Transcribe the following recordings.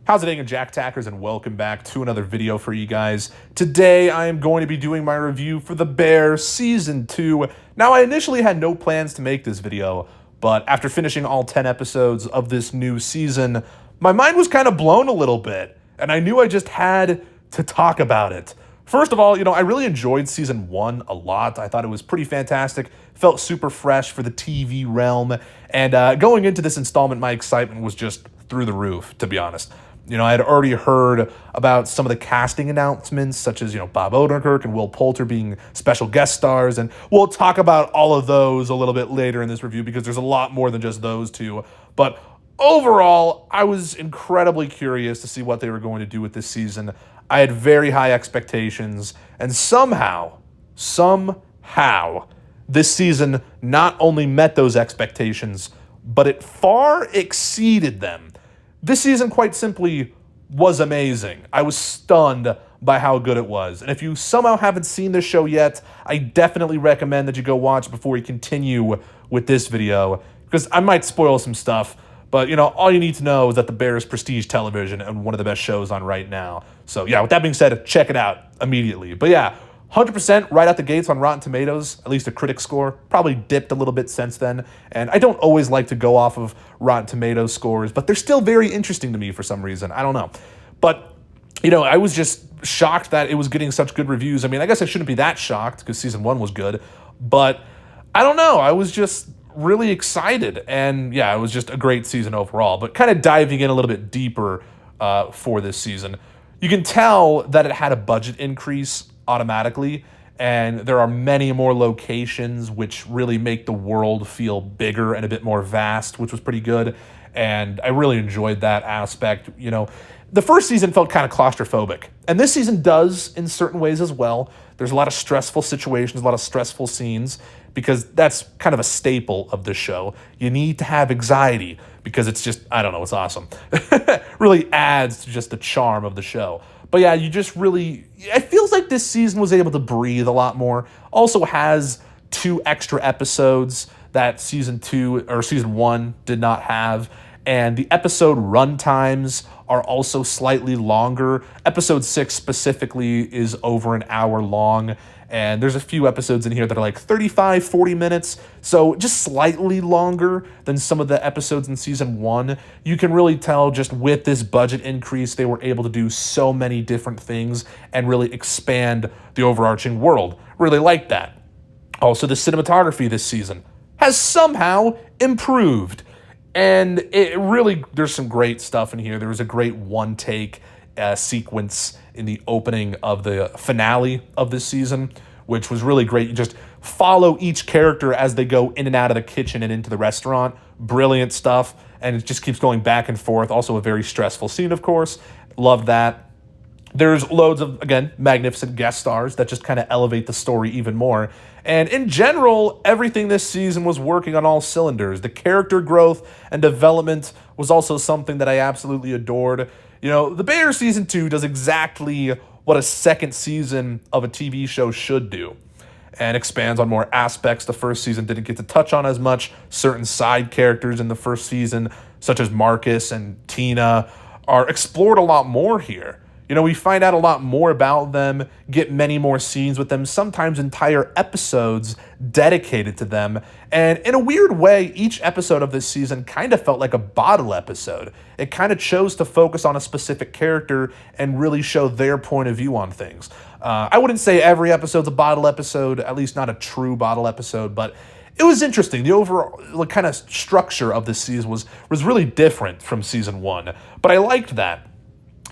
How's it going, Jack Tackers, and welcome back to another video for you guys. Today, I am going to be doing my review for The Bear Season 2. Now, I initially had no plans to make this video, but after finishing all 10 episodes of this new season, my mind was kind of blown a little bit, and I knew I just had to talk about it. First of all, I really enjoyed Season 1 a lot. I thought it was pretty fantastic, felt super fresh for the TV realm, and going into this installment, my excitement was just through the roof, to be honest. I had already heard about some of the casting announcements, such as, Bob Odenkirk and Will Poulter being special guest stars, and we'll talk about all of those a little bit later in this review because there's a lot more than just those two. But overall, I was incredibly curious to see what they were going to do with this season. I had very high expectations, and somehow, this season not only met those expectations, but it far exceeded them. This season, quite simply, was amazing. I was stunned by how good it was. And if you somehow haven't seen this show yet, I definitely recommend that you go watch before we continue with this video, because I might spoil some stuff, but, all you need to know is that The Bear is prestige television and one of the best shows on right now. So, yeah, with that being said, check it out immediately. But, yeah, 100% right out the gates on Rotten Tomatoes, at least a critic score. Probably dipped a little bit since then. And I don't always like to go off of Rotten Tomatoes scores, but they're still very interesting to me for some reason. I don't know. But, I was just shocked that it was getting such good reviews. I mean, I guess I shouldn't be that shocked because Season 1 was good. But I don't know. I was just really excited. And, yeah, it was just a great season overall. But kind of diving in a little bit deeper for this season, you can tell that it had a budget increase automatically, and there are many more locations which really make the world feel bigger and a bit more vast, which was pretty good, and I really enjoyed that aspect. The first season felt kind of claustrophobic, and this season does in certain ways as well. There's a lot of stressful situations, a lot of stressful scenes, because that's kind of a staple of the show. You need to have anxiety because it's just, I don't know, it's awesome. Really adds to just the charm of the show. But yeah, it feels like this season was able to breathe a lot more. Also has 2 extra episodes that Season 1 did not have. And the episode run times are also slightly longer. Episode 6 specifically is over an hour long. And there's a few episodes in here that are like 35, 40 minutes. So just slightly longer than some of the episodes in Season 1. You can really tell just with this budget increase, they were able to do so many different things and really expand the overarching world. Really like that. Also, the cinematography this season has somehow improved. And there's some great stuff in here. There was a great one-take sequence in the opening of the finale of this season, which was really great. You just follow each character as they go in and out of the kitchen and into the restaurant. Brilliant stuff, and it just keeps going back and forth. Also a very stressful scene, of course. Love that. There's loads of, again, magnificent guest stars that just kind of elevate the story even more. And in general, everything this season was working on all cylinders. The character growth and development was also something that I absolutely adored. The Bear Season 2 does exactly what a second season of a TV show should do, and expands on more aspects the first season didn't get to touch on as much. Certain side characters in the first season, such as Marcus and Tina, are explored a lot more here. We find out a lot more about them, get many more scenes with them, sometimes entire episodes dedicated to them. And in a weird way, each episode of this season kind of felt like a bottle episode. It kind of chose to focus on a specific character and really show their point of view on things. I wouldn't say every episode's a bottle episode, at least not a true bottle episode, but it was interesting. The overall kind of structure of this season was really different from Season 1, but I liked that.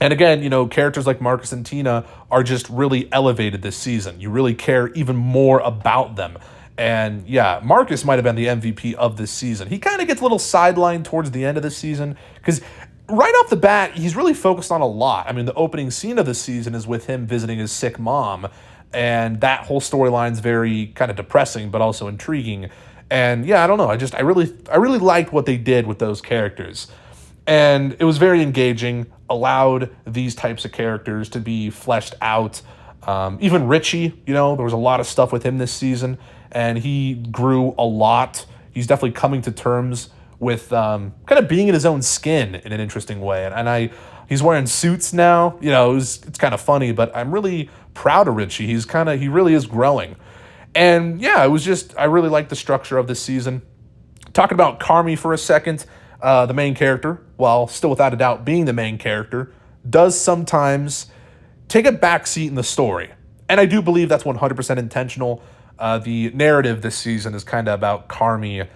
And again, characters like Marcus and Tina are just really elevated this season. You really care even more about them. And yeah, Marcus might have been the MVP of this season. He kind of gets a little sidelined towards the end of the season because right off the bat, he's really focused on a lot. I mean, the opening scene of the season is with him visiting his sick mom. And that whole storyline's very kind of depressing, but also intriguing. And yeah, I don't know. I really liked what they did with those characters. And it was very engaging, allowed these types of characters to be fleshed out. Even Richie, there was a lot of stuff with him this season, and he grew a lot. He's definitely coming to terms with kind of being in his own skin in an interesting way. He's wearing suits now. It's kind of funny, but I'm really proud of Richie. He really is growing. And yeah, I really like the structure of this season. Talking about Carmy for a second, the main character, while still without a doubt being the main character, does sometimes take a backseat in the story. And I do believe that's 100% intentional. The narrative this season is kind of about Carmy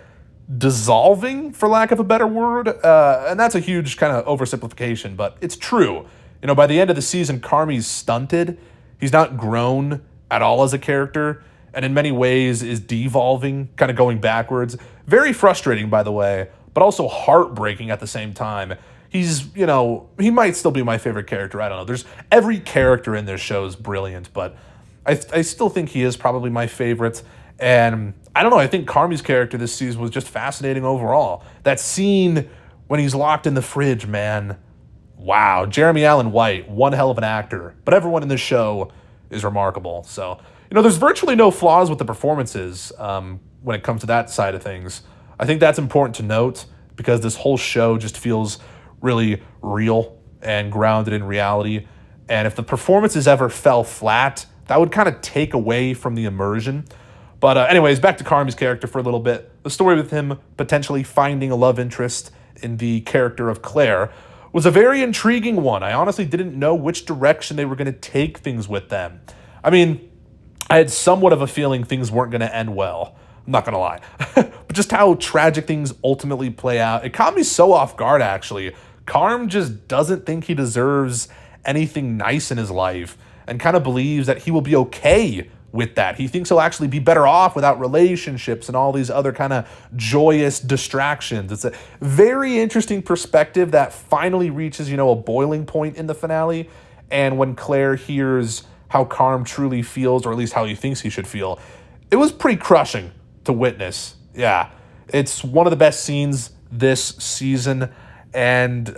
dissolving, for lack of a better word. And that's a huge kind of oversimplification, but it's true. By the end of the season, Carmy's stunted. He's not grown at all as a character, and in many ways is devolving, kind of going backwards. Very frustrating, by the way, but also heartbreaking at the same time. He might still be my favorite character. I don't know. Every character in this show is brilliant, but I still think he is probably my favorite. And I don't know, I think Carmy's character this season was just fascinating overall. That scene when he's locked in the fridge, man. Wow. Jeremy Allen White, one hell of an actor. But everyone in this show is remarkable. So, there's virtually no flaws with the performances when it comes to that side of things. I think that's important to note because this whole show just feels really real and grounded in reality. And if the performances ever fell flat, that would kind of take away from the immersion. But anyways, back to Carmy's character for a little bit. The story with him potentially finding a love interest in the character of Claire was a very intriguing one. I honestly didn't know which direction they were going to take things with them. I mean, I had somewhat of a feeling things weren't going to end well. I'm not going to lie. But just how tragic things ultimately play out, it caught me so off guard, actually. Carm just doesn't think he deserves anything nice in his life and kind of believes that he will be okay with that. He thinks he'll actually be better off without relationships and all these other kind of joyous distractions. It's a very interesting perspective that finally reaches, a boiling point in the finale. And when Claire hears how Carm truly feels, or at least how he thinks he should feel, it was pretty crushing to witness. Yeah, it's one of the best scenes this season. And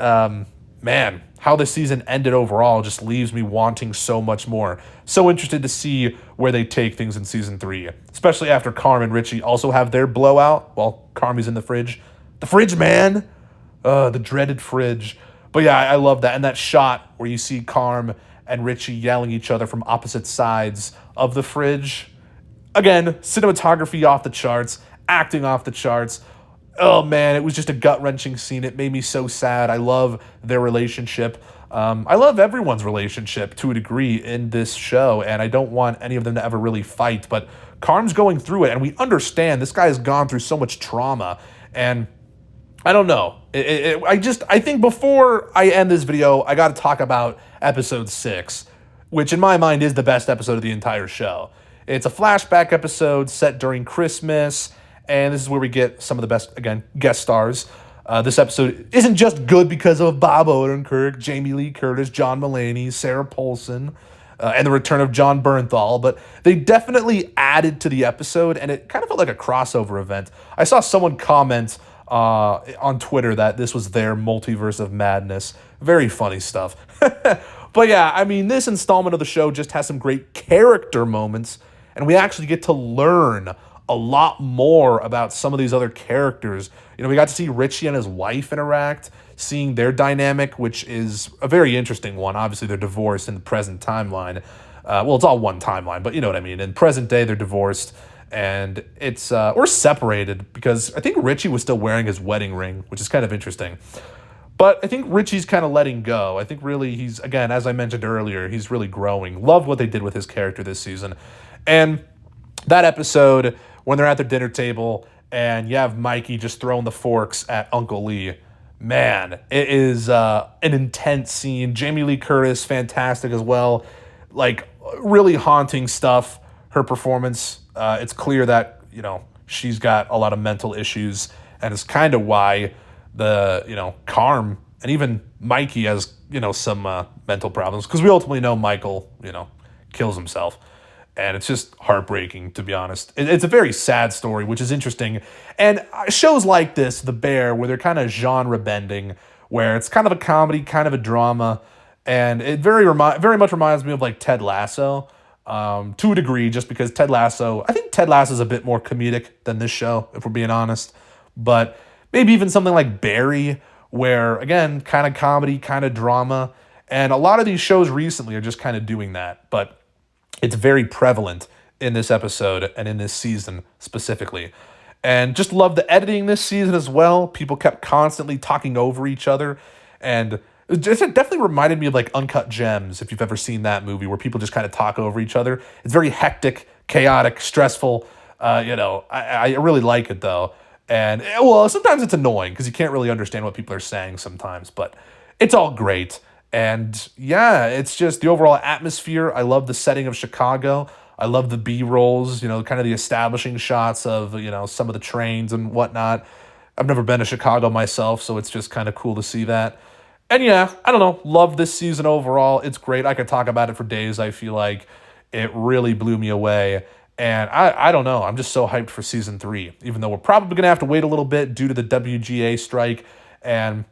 man, how the season ended overall just leaves me wanting so much more. So interested to see where they take things in season 3, especially after Carm and Richie also have their blowout while Carmy's in the fridge. The fridge, man! The dreaded fridge. But yeah, I love that. And that shot where you see Carm and Richie yelling each other from opposite sides of the fridge. Again, cinematography off the charts, acting off the charts. Oh man, it was just a gut-wrenching scene. It made me so sad. I love their relationship. I love everyone's relationship to a degree in this show, and I don't want any of them to ever really fight, but Carm's going through it, and we understand this guy has gone through so much trauma, and I don't know. I think before I end this video, I got to talk about episode 6, which in my mind is the best episode of the entire show. It's a flashback episode set during Christmas, and this is where we get some of the best, again, guest stars. This episode isn't just good because of Bob Odenkirk, Jamie Lee Curtis, John Mulaney, Sarah Paulson, and the return of John Bernthal, but they definitely added to the episode, and it kind of felt like a crossover event. I saw someone comment on Twitter that this was their multiverse of madness. Very funny stuff. But yeah, I mean, this installment of the show just has some great character moments, and we actually get to learn a lot more about some of these other characters. We got to see Richie and his wife interact, seeing their dynamic, which is a very interesting one. Obviously, they're divorced in the present timeline. Well, it's all one timeline, but you know what I mean. In present day, they're divorced, and it's or separated, because I think Richie was still wearing his wedding ring, which is kind of interesting. But I think Richie's kind of letting go. I think really he's, again, as I mentioned earlier, he's really growing. Loved what they did with his character this season. And that episode, when they're at their dinner table and you have Mikey just throwing the forks at Uncle Lee, man, it is an intense scene. Jamie Lee Curtis, fantastic as well. Like, really haunting stuff, her performance. It's clear that, she's got a lot of mental issues, and it's kind of why the, Carm and even Mikey has, some mental problems, because we ultimately know Michael, kills himself. And it's just heartbreaking, to be honest. It's a very sad story, which is interesting. And shows like this, The Bear, where they're kind of genre bending, where it's kind of a comedy, kind of a drama, and it very much reminds me of like Ted Lasso, to a degree, just because I think Ted Lasso is a bit more comedic than this show, if we're being honest. But Maybe even something like Barry, where, again, kind of comedy, kind of drama. And a lot of these shows recently are just kind of doing that. But it's very prevalent in this episode and in this season specifically. And just love the editing this season as well. People kept constantly talking over each other. And it definitely reminded me of like Uncut Gems, if you've ever seen that movie, where people just kind of talk over each other. It's very hectic, chaotic, stressful. I really like it though. And well, sometimes it's annoying because you can't really understand what people are saying sometimes, but it's all great. And yeah, it's just the overall atmosphere. I love the setting of Chicago. I love the B rolls, kind of the establishing shots of, some of the trains and whatnot. I've never been to Chicago myself, so it's just kind of cool to see that. And yeah, I don't know, love this season overall. It's great. I could talk about it for days, I feel like. It really blew me away. And I don't know, I'm just so hyped for season 3, even though we're probably going to have to wait a little bit due to the WGA strike. And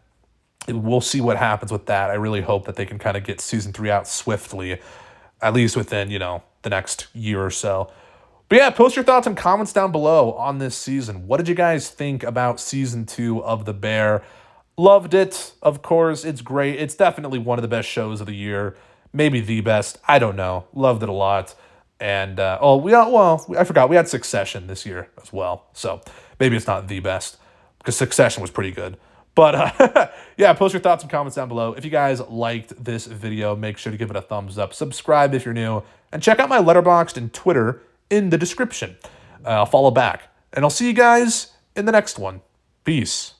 we'll see what happens with that. I really hope that they can kind of get season 3 out swiftly, at least within, the next year or so. But yeah, post your thoughts and comments down below on this season. What did you guys think about season 2 of The Bear? Loved it, of course. It's great. It's definitely one of the best shows of the year. Maybe the best. I don't know. Loved it a lot. And, I forgot. We had Succession this year as well. So maybe it's not the best because Succession was pretty good. But yeah, post your thoughts and comments down below. If you guys liked this video, make sure to give it a thumbs up. Subscribe if you're new. And check out my Letterboxd and Twitter in the description. I'll follow back. And I'll see you guys in the next one. Peace.